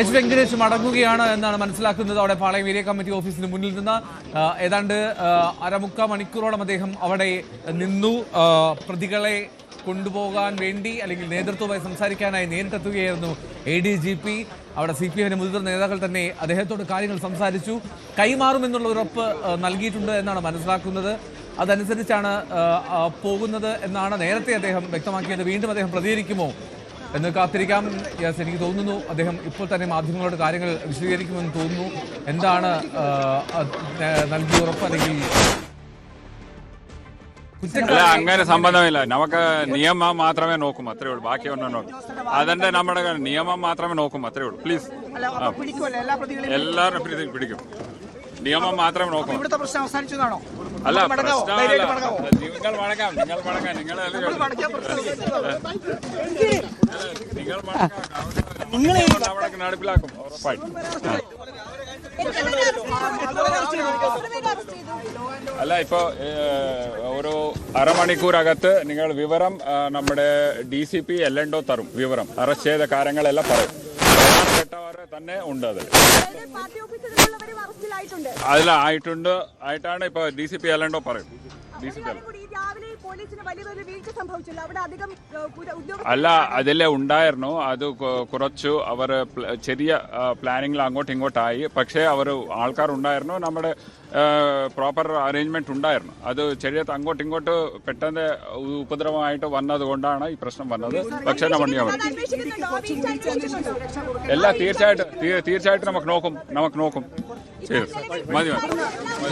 H Venkatesh മടങ്ങുകയാണ് എന്നാണ് മനസ്സിലാക്കുന്നത്. അവിടെ പാളയം ഏരിയ കമ്മിറ്റി ഓഫീസിന് മുന്നിൽ നിന്ന് ഏതാണ്ട് അരമുക്കാൽ മണിക്കൂറോളം അദ്ദേഹം അവിടെ നിന്നു. പ്രതികളെ കൊണ്ടുപോകാൻ വേണ്ടി അല്ലെങ്കിൽ നേതൃത്വവുമായി സംസാരിക്കാനായി നേരിട്ടെത്തുകയായിരുന്നു ADGP. അവിടെ CPM മുതിർന്ന നേതാക്കൾ തന്നെ അദ്ദേഹത്തോട് കാര്യങ്ങൾ സംസാരിച്ചു. കൈമാറുമെന്നുള്ള ഉറപ്പ് നൽകിയിട്ടുണ്ട് എന്നാണ് മനസ്സിലാക്കുന്നത്. അതനുസരിച്ചാണ് പോകുന്നത് എന്നാണ് നേരത്തെ അദ്ദേഹം വ്യക്തമാക്കിയത്. വീണ്ടും അദ്ദേഹം പ്രതികരിക്കുമോ എന്ന് കാത്തിരിക്കാം. എനിക്ക് തോന്നുന്നു അദ്ദേഹം ഇപ്പോൾ തന്നെ മാധ്യമങ്ങളോട് കാര്യങ്ങൾ വിശദീകരിക്കുമെന്ന് തോന്നുന്നു. എന്താണ് നൽകിയ ഉറപ്പ് അല്ലെങ്കിൽ അല്ല, അങ്ങനെ സംബന്ധമില്ല. നമുക്ക് നിയമം മാത്രമേ നോക്കും, അത്രേ ഉള്ളൂ. ബാക്കി ഒന്നും നോക്കും. അതിന്റെ നമ്മുടെ നിയമം മാത്രമേ നോക്കും, അത്രേ ഉള്ളൂ. പ്ലീസ്, എല്ലാവരും പിടിക്കും. നിയമം മാത്രമേ നോക്കും. അല്ല, പ്രശ്നമല്ല. നിങ്ങൾ മടങ്ങാം, നിങ്ങൾ നടപ്പിലാക്കും ഉറപ്പായിട്ടും. അല്ല, ഇപ്പോ ഒരു അരമണിക്കൂറകത്ത് നിങ്ങൾ വിവരം നമ്മുടെ DCP എല്ലണ്ടോ തരും. വിവരം അറസ്റ്റ് ചെയ്ത കാര്യങ്ങളെല്ലാം പറയും. പ്രധാനപ്പെട്ടവരെ തന്നെ ഉണ്ട്. ആയിട്ടാണ് ഇപ്പൊ DCP എല്ലണ്ടോ പറയും. അല്ല, അതിലെ ഉണ്ടായിരുന്നു. അത് കുറച്ചു അവർ ചെറിയ പ്ലാനിങ്ങിൽ അങ്ങോട്ടും ഇങ്ങോട്ടായി. പക്ഷേ അവർ ആൾക്കാരുണ്ടായിരുന്നു, നമ്മുടെ പ്രോപ്പർ അറേഞ്ച്മെന്റ് ഉണ്ടായിരുന്നു. അത് ചെറിയ അങ്ങോട്ടും ഇങ്ങോട്ട് പെട്ടെന്ന് ഉപദ്രവമായിട്ട് വന്നത് കൊണ്ടാണ് ഈ പ്രശ്നം വന്നത്. പക്ഷേ എല്ലാ തീർച്ചയായിട്ടും നമുക്ക് നോക്കും.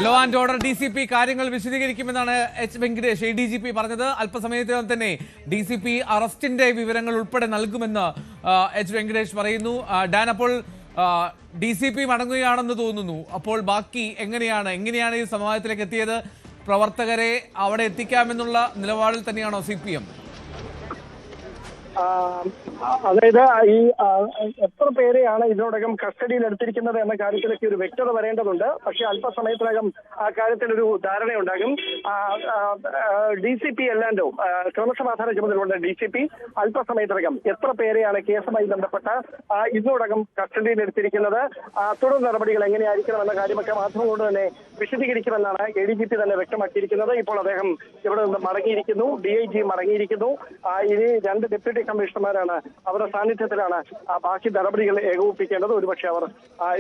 ലോ ആൻഡ് ഓർഡർ DCP കാര്യങ്ങൾ വിശദീകരിക്കുമെന്നാണ് എച്ച് വെങ്കടേഷ് ADGP പറഞ്ഞത്. അല്പസമയത്തിനകം തന്നെ DCP അറസ്റ്റിന്റെ വിവരങ്ങൾ ഉൾപ്പെടെ നൽകുമെന്ന് എച്ച് വെങ്കടേഷ് പറയുന്നു. ഡാൻ, അപ്പോൾ DCP മടങ്ങുകയാണെന്ന് തോന്നുന്നു. അപ്പോൾ ബാക്കി എങ്ങനെയാണ് ഈ സമാജത്തിലേക്ക് എത്തിയത്? പ്രവർത്തകരെ അവിടെ എത്തിക്കാമെന്നുള്ള നിലപാടിൽ തന്നെയാണോ CPM? അതായത് ഈ എത്ര പേരെയാണ് ഇതിനോടകം കസ്റ്റഡിയിൽ എടുത്തിരിക്കുന്നത് എന്ന കാര്യത്തിലേക്ക് ഒരു വ്യക്തത വരേണ്ടതുണ്ട്. പക്ഷേ അല്പസമയത്തിനകം ആ കാര്യത്തിലൊരു ധാരണയുണ്ടാകും. DCP എല്ലാണ്ടോ ക്രമസമാധാന ചുമതലയുള്ള DCP അല്പസമയത്തിനകം എത്ര പേരെയാണ് കേസുമായി ബന്ധപ്പെട്ട ഇതിനോടകം കസ്റ്റഡിയിൽ എടുത്തിരിക്കുന്നത്, തുടർ നടപടികൾ എങ്ങനെയായിരിക്കണം എന്ന കാര്യമൊക്കെ മാധ്യമങ്ങളോട് തന്നെ വിശദീകരിക്കുമെന്നാണ് ADGP തന്നെ വ്യക്തമാക്കിയിരിക്കുന്നത്. ഇപ്പോൾ അദ്ദേഹം ഇവിടെ നിന്ന് മടങ്ങിയിരിക്കുന്നു. DIG മടങ്ങിയിരിക്കുന്നു. ഇനി 2 ഡെപ്യൂട്ടി കമ്മീഷണർമാരാണ് അവരുടെ സാന്നിധ്യത്തിലാണ് ബാക്കി നടപടികൾ ഏകോപിപ്പിക്കേണ്ടത്. ഒരുപക്ഷെ അവർ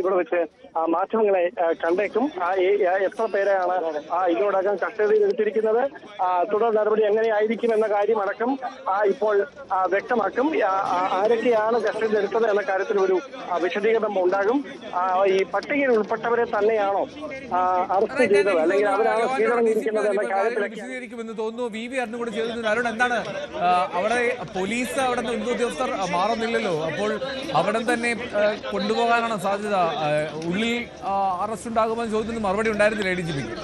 ഇവിടെ വെച്ച് മാധ്യമങ്ങളെ കണ്ടേക്കും. എത്ര പേരെയാണ് ഇതിനോടകം കസ്റ്റഡിയിൽ എടുത്തിരിക്കുന്നത്, തുടർ നടപടി എങ്ങനെയായിരിക്കും എന്ന കാര്യമടക്കം ഇപ്പോൾ വ്യക്തമാക്കും. ആരൊക്കെയാണ് കസ്റ്റഡിയിൽ എടുത്തത് എന്ന കാര്യത്തിൽ ഒരു വിശദീകരണം ഉണ്ടാകും. ഈ പട്ടികയിൽ ഉൾപ്പെട്ടവരെ തന്നെയാണോ അറസ്റ്റ് ചെയ്തത് അല്ലെങ്കിൽ അവരാണ് കീഴടങ്ങിയിരിക്കുന്നത് എന്ന കാര്യത്തിലൊക്കെ വിശദീകരിക്കുമെന്ന് തോന്നുന്നു. VV അരുൺ കൂടെ ചെയ്തിരുന്നു. അരുൺ, എന്താണ് അവിടെ പോലീസ് അവിടെ നിന്ന് ഉദ്യോഗസ്ഥർ മാറുന്നില്ലല്ലോ, അപ്പോൾ അവിടെ തന്നെ കൊണ്ടുപോകാനാണ് സാധ്യത? ഉള്ളിൽ അറസ്റ്റ് ഉണ്ടാകുമെന്ന് ചോദ്യത്തിന് മറുപടി ഉണ്ടായിരുന്നില്ല ADGPക്ക്.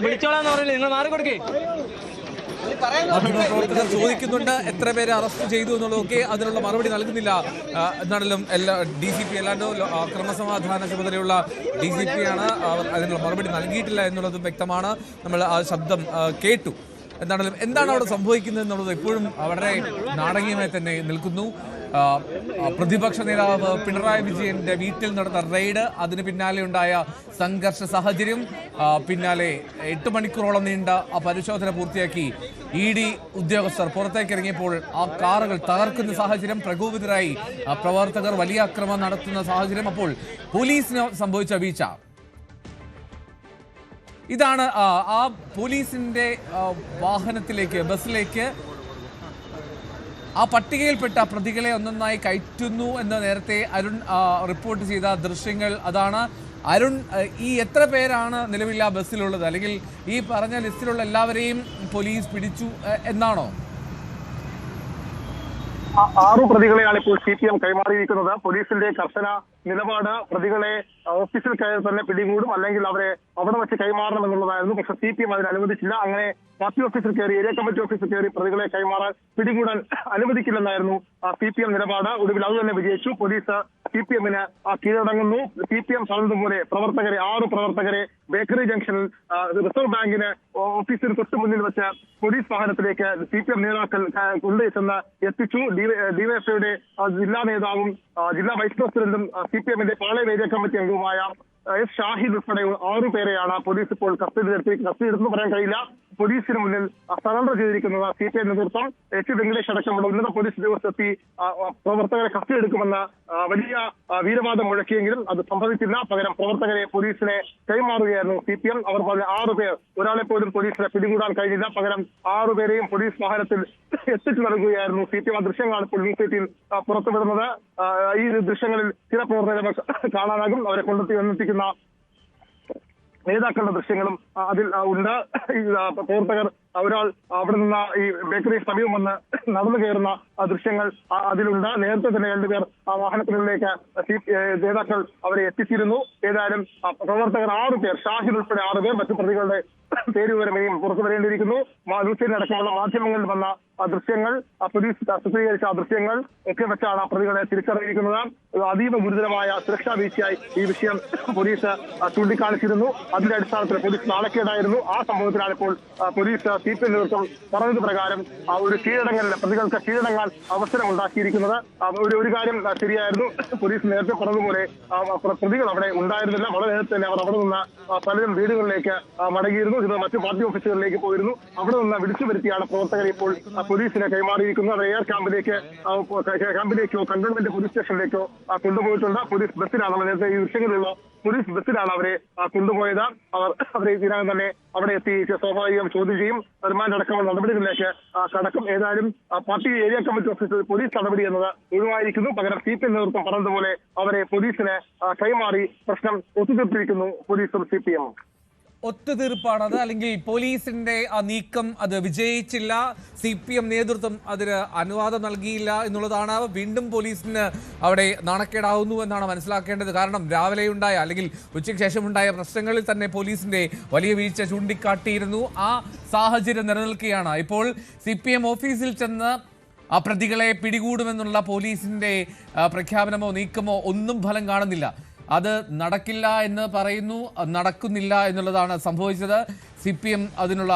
വിളിച്ചോളാന്ന് പറഞ്ഞില്ലേ, നിങ്ങൾ മാറിക്കൊടുക്കേ. മാധ്യമപ്രവർത്തകർ ചോദിക്കുന്നുണ്ട് എത്ര പേരെ അറസ്റ്റ് ചെയ്തു എന്നുള്ളതൊക്കെ. അതിനുള്ള മറുപടി നൽകുന്നില്ല. എന്നാണെങ്കിലും DCP അല്ലാണ്ടോ ക്രമസമാധാന ചുമതലയുള്ള DCP ആണ്. അവർ അതിനുള്ള മറുപടി നൽകിയിട്ടില്ല എന്നുള്ളതും വ്യക്തമാണ്. നമ്മൾ ആ ശബ്ദം കേട്ടു. എന്താണെങ്കിലും എന്താണ് അവിടെ സംഭവിക്കുന്നത് എന്നുള്ളത് ഇപ്പോഴും വളരെ നാടകീയമായി തന്നെ നിൽക്കുന്നു. പ്രതിപക്ഷ നേതാവ് പിണറായി വിജയന്റെ വീട്ടിൽ നടന്ന റെയ്ഡ്, അതിന് പിന്നാലെ ഉണ്ടായ സംഘർഷ സാഹചര്യം, പിന്നാലെ 8 മണിക്കൂറോളം നീണ്ട ആ പരിശോധന പൂർത്തിയാക്കി ED ഉദ്യോഗസ്ഥർ പുറത്തേക്ക് ഇറങ്ങിയപ്പോൾ ആ കാറുകൾ തകർക്കുന്ന സാഹചര്യം, പ്രകോപിതരായി പ്രവർത്തകർ വലിയ അക്രമം നടത്തുന്ന സാഹചര്യം, അപ്പോൾ പോലീസിന് സംഭവിച്ച വീഴ്ച. ഇതാണ് ആ പോലീസിന്റെ വാഹനത്തിലേക്ക്, ബസ്സിലേക്ക് ആ പട്ടികയിൽപ്പെട്ട പ്രതികളെ ഒന്നൊന്നായി കയറ്റുന്നു എന്ന് നേരത്തെ അരുൺ റിപ്പോർട്ട് ചെയ്ത ദൃശ്യങ്ങൾ അതാണ്. അരുൺ, ഈ എത്ര പേരാണ് നിലവിൽ ആ ബസ്സിലുള്ളത്, അല്ലെങ്കിൽ ഈ പറഞ്ഞ ലിസ്റ്റിലുള്ള എല്ലാവരെയും പോലീസ് പിടിച്ചു എന്നാണോ? 6 പ്രതികളെയാണ് ഇപ്പോൾ CPM കൈമാറിയിരിക്കുന്നത്. പോലീസിന്റെ കർശന നിലപാട് പ്രതികളെ ഓഫീസിൽ കയറി തന്നെ പിടികൂടും, അല്ലെങ്കിൽ അവരെ അവിടെ വെച്ച് കൈമാറണം എന്നുള്ളതായിരുന്നു. പക്ഷെ CPM അതിന് അനുവദിച്ചില്ല. അങ്ങനെ പാർട്ടി ഓഫീസിൽ കയറി, ഏരിയ കമ്മിറ്റി ഓഫീസിൽ കയറി പ്രതികളെ കൈമാറാൻ പിടികൂടാൻ അനുവദിക്കില്ലെന്നായിരുന്നു CPM നിലപാട്. ഒടുവിൽ അത് തന്നെ വിജയിച്ചു. പോലീസ് CPM-ന് കീഴടങ്ങുന്നു. CPM പറഞ്ഞതുപോലെ പ്രവർത്തകരെ 6 പ്രവർത്തകരെ ബേക്കറി ജംഗ്ഷനിൽ റിസർവ് ബാങ്കിന് ഓഫീസിന് തൊട്ട് മുന്നിൽ വെച്ച് പോലീസ് വാഹനത്തിലേക്ക് CPM നേതാക്കൾ കൊണ്ടുചെന്ന് എത്തിച്ചു. ഡിവൈഎഫ്ഐയുടെ ജില്ലാ നേതാവും ജില്ലാ വൈസ് പ്രസിഡന്റും CPM-ന്റെ പാളയം ഏരിയ കമ്മിറ്റി അംഗവുമായ S. ഷാഹിദ് ഉൾപ്പെടെ 6 പേരെയാണ് പോലീസ് ഇപ്പോൾ കസ്റ്റഡിയിലെടുത്തെന്ന് പറയാൻ കഴിയില്ല. പോലീസിന് മുന്നിൽ സറണ്ടർ ചെയ്തിരിക്കുന്നത് CPM നേതൃത്വം. H. വെങ്കടേഷ് അടക്കമുള്ള ഉന്നത പോലീസ് ഉദ്യോഗസ്ഥരെത്തി പ്രവർത്തകരെ കസ്റ്റഡിയെടുക്കുമെന്ന് വലിയ വീരവാദം മുഴക്കിയെങ്കിലും അത് സംഭവിച്ചില്ല. പകരം പ്രവർത്തകരെ പോലീസിനെ കൈമാറുകയായിരുന്നു CPM. അവർ പറഞ്ഞ 6 പേർ, ഒരാളെ പോലും പോലീസിനെ പിടികൂടാൻ കഴിഞ്ഞില്ല. പകരം 6 പേരെയും പോലീസ് വാഹനത്തിൽ എത്തിച്ചു നൽകുകയായിരുന്നു CPM. ആ ദൃശ്യങ്ങളാണ് ഇപ്പോൾ ന്യൂസ് 18 പുറത്തുവിടുന്നത്. ഈ ദൃശ്യങ്ങളിൽ ചില പ്രവർത്തകരെ കാണാനാകും. അവരെ കൊണ്ടെത്തിക്കുന്ന നേതാക്കളുടെ ദൃശ്യങ്ങളും അതിൽ ഉണ്ട്. പ്രവർത്തകർ ഒരാൾ അവിടെ നിന്ന് ഈ ബേക്കറി സമീപം വന്ന് നടന്നു കയറുന്ന ദൃശ്യങ്ങൾ അതിലുണ്ട്. നേരത്തെ തന്നെ 2 പേർ ആ വാഹനത്തിനുള്ളിലേക്ക് നേതാക്കൾ അവരെ എത്തിച്ചിരുന്നു. ഏതായാലും പ്രവർത്തകർ 6 പേർ, ഷാഹിദ് ഉൾപ്പെടെ 6 പേർ, മറ്റു പ്രതികളുടെ പേര് വിവരമേയും പുറത്തു വരേണ്ടിയിരിക്കുന്നു. ന്യൂസിൽ അടക്കമുള്ള മാധ്യമങ്ങളിൽ വന്ന ദൃശ്യങ്ങൾ, പോലീസ് ചിത്രീകരിച്ച ദൃശ്യങ്ങൾ ഒക്കെ വെച്ചാണ് പ്രതികളെ തിരിച്ചറിയിരിക്കുന്നത്. അതീവ ഗുരുതരമായ സുരക്ഷാ വീഴ്ചയായി ഈ വിഷയം പോലീസ് ചൂണ്ടിക്കാണിച്ചിരുന്നു. അതിന്റെ അടിസ്ഥാനത്തിൽ പോലീസ് നാണക്കേടായിരുന്നു. ആ സംഭവത്തിലാണ് ഇപ്പോൾ പോലീസ് CPM നേതൃത്വം പറഞ്ഞത് പ്രകാരം ഒരു കീഴടങ്ങലിന്, പ്രതികൾക്ക് കീഴടങ്ങാൻ അവസരം ഉണ്ടാക്കിയിരിക്കുന്നത്. ഒരു കാര്യം ശരിയായിരുന്നു. പോലീസ് നേരത്തെ പറഞ്ഞതുപോലെ പ്രതികൾ അവിടെ ഉണ്ടായിരുന്നില്ല. വളരെ നേരത്തെ തന്നെ അവർ അവിടെ നിന്ന് പലരും വീടുകളിലേക്ക് മടങ്ങിയിരുന്നു. ഇത് മറ്റു പാർട്ടി ഓഫീസുകളിലേക്ക് പോയിരുന്നു. അവിടെ നിന്ന് വിളിച്ചു വരുത്തിയാണ് പ്രവർത്തകരെ ഇപ്പോൾ പോലീസിനെ കൈമാറിയിരിക്കുന്നത്. അവർ എയർ ക്യാമ്പിലേക്കോ കണ്ടോൺമെന്റ് പോലീസ് സ്റ്റേഷനിലേക്കോ കൊണ്ടുപോയിട്ടുണ്ട്. പോലീസ് ബസ്സിലാണ്, നമ്മൾ നേരത്തെ ഈ ദൃശ്യങ്ങളിലുള്ള പോലീസ് ബസ്സിലാണ് അവരെ കൊണ്ടുപോയത്. അവരെ ഇതിനകം തന്നെ അവിടെ എത്തി സ്വാഭാവികം ചോദ്യം ചെയ്യും. റിമാൻഡ് അടക്കമുള്ള നടപടികളിലേക്ക് കടക്കും. ഏതായാലും പാർട്ടി ഏരിയ കമ്മിറ്റി ഓഫീസിൽ പോലീസ് നടപടി എന്നത് ഒഴിവായിരിക്കുന്നു. പകരം CPM നേതൃത്വം പറഞ്ഞതുപോലെ അവരെ പോലീസിന് കൈമാറി പ്രശ്നം ഒത്തുതീർത്തിരിക്കുന്നു പോലീസും CPM. ഒത്തുതീർപ്പാണത്, അല്ലെങ്കിൽ പോലീസിന്റെ ആ നീക്കം അത് വിജയിച്ചില്ല, CPM നേതൃത്വം അതിന് അനുവാദം നൽകിയില്ല എന്നുള്ളതാണ്. വീണ്ടും പോലീസിന് അവിടെ നാണക്കേടാവുന്നു എന്നാണ് മനസ്സിലാക്കേണ്ടത്. കാരണം രാവിലെയുണ്ടായ അല്ലെങ്കിൽ ഉച്ചയ്ക്ക് ശേഷമുണ്ടായ പ്രശ്നങ്ങളിൽ തന്നെ പോലീസിന്റെ വലിയ വീഴ്ച ചൂണ്ടിക്കാട്ടിയിരുന്നു. ആ സാഹചര്യം നിലനിൽക്കുകയാണ്. ഇപ്പോൾ CPM ഓഫീസിൽ ചെന്ന് ആ പ്രതികളെ പിടികൂടുമെന്നുള്ള പോലീസിന്റെ പ്രഖ്യാപനമോ നീക്കമോ ഒന്നും ഫലം കാണുന്നില്ല. അത് നടക്കില്ല എന്ന് പറയുന്നു, നടക്കുന്നില്ല എന്നുള്ളതാണ് സംഭവിച്ചത്. CPM അതിനുള്ള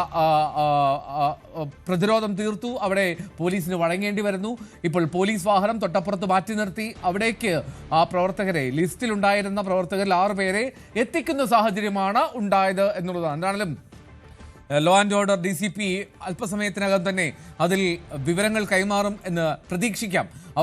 പ്രതിരോധം തീർത്തു. അവിടെ പോലീസിന് വഴങ്ങേണ്ടി വരുന്നു. ഇപ്പോൾ പോലീസ് വാഹനം തൊട്ടപ്പുറത്ത് മാറ്റി നിർത്തി അവിടേക്ക് ആ പ്രവർത്തകരെ, ലിസ്റ്റിലുണ്ടായിരുന്ന പ്രവർത്തകരിൽ 6 പേരെ എത്തിക്കുന്ന സാഹചര്യമാണ് ഉണ്ടായത് എന്നുള്ളതാണ്. എന്താണെങ്കിലും ലോ ആൻഡ് ഓർഡർ DCP അല്പസമയത്തിനകം തന്നെ അതിൽ വിവരങ്ങൾ കൈമാറും എന്ന് പ്രതീക്ഷിക്കാം. അവർ